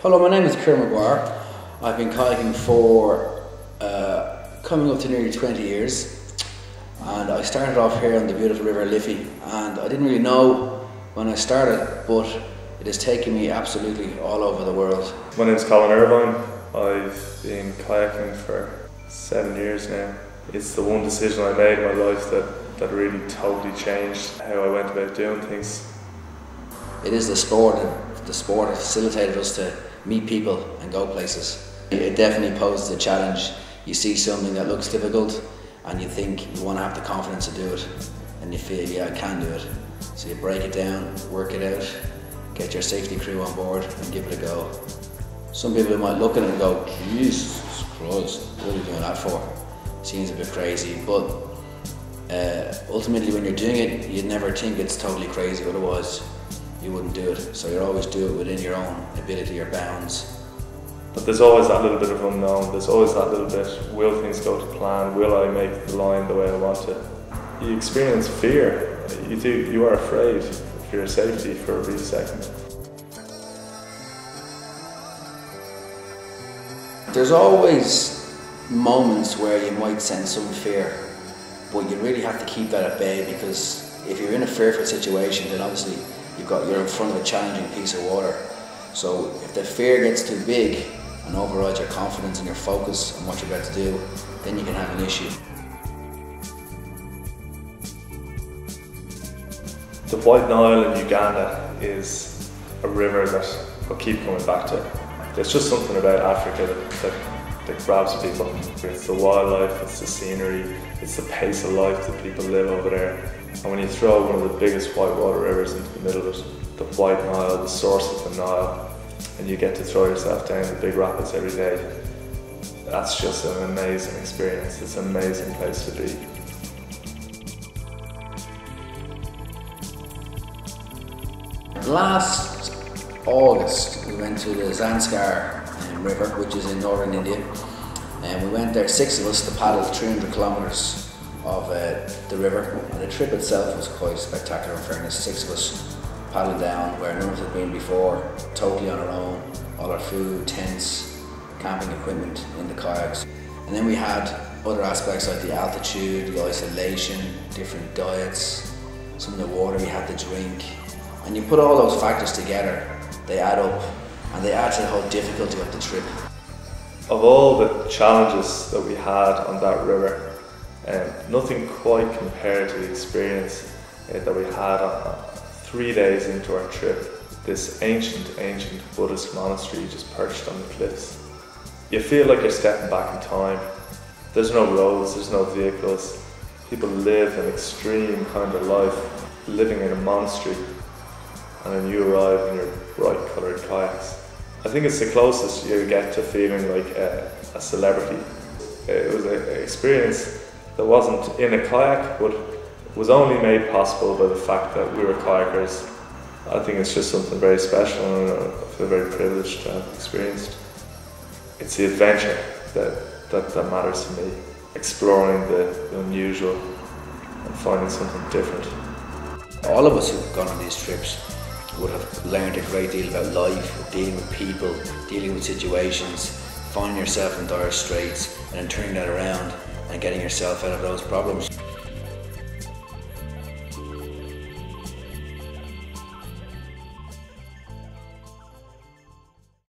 Hello, my name is Kipper Maguire. I've been kayaking for coming up to nearly 20 years, and I started off here on the beautiful River Liffey, and I didn't really know when I started, but it has taken me absolutely all over the world. My name is Colin Irvine. I've been kayaking for 7 years now. It's the one decision I made in my life that really totally changed how I went about doing things. It is the sport that facilitated us to meet people and go places. It definitely poses a challenge. You see something that looks difficult and you think you want to have the confidence to do it, and you feel, yeah, I can do it. So you break it down, work it out, get your safety crew on board and give it a go. Some people might look at it and go, Jesus Christ, what are you doing that for? Seems a bit crazy, but ultimately when you're doing it, you'd never think it's totally crazy, otherwise you wouldn't do it. So you always do it within your own ability or bounds. But there's always that little bit of unknown, there's always that little bit, will things go to plan, will I make the line the way I want to? You experience fear, you are afraid for your safety for a brief second. There's always moments where you might sense some fear, but you really have to keep that at bay, because if you're in a fearful situation, then obviously you're in front of a challenging piece of water. So if the fear gets too big and overrides your confidence and your focus on what you're about to do, then you can have an issue. The White Nile in Uganda is a river that I'll keep coming back to. There's just something about Africa that grabs people. It's the wildlife, it's the scenery, it's the pace of life that people live over there. And when you throw one of the biggest whitewater rivers into the middle of it, the White Nile, the source of the Nile, and you get to throw yourself down the big rapids every day, that's just an amazing experience. It's an amazing place to be. Last August we went to the Zanskar river, which is in northern India, and we went there, 6 of us, to paddle 300 kilometers of the river, and the trip itself was quite spectacular in fairness. 6 of us paddled down where none of us had been before, totally on our own, all our food, tents, camping equipment in the kayaks. And then we had other aspects like the altitude, the isolation, different diets, some of the water you had to drink, and you put all those factors together, they add up, and they add to the whole difficulty of the trip. Of all the challenges that we had on that river, nothing quite compared to the experience that we had 3 days into our trip. This ancient Buddhist monastery just perched on the cliffs. You feel like you're stepping back in time. There's no roads, there's no vehicles. People live an extreme kind of life, living in a monastery, and then you arrive in your bright coloured kayaks. I think it's the closest you get to feeling like a celebrity. It was an experience that wasn't in a kayak, but was only made possible by the fact that we were kayakers. I think it's just something very special, and I feel very privileged to have experienced. It's the adventure that matters to me, exploring the unusual and finding something different. All of us who've gone on these trips would have learned a great deal about life, dealing with people, dealing with situations, finding yourself in dire straits and then turning that around and getting yourself out of those problems.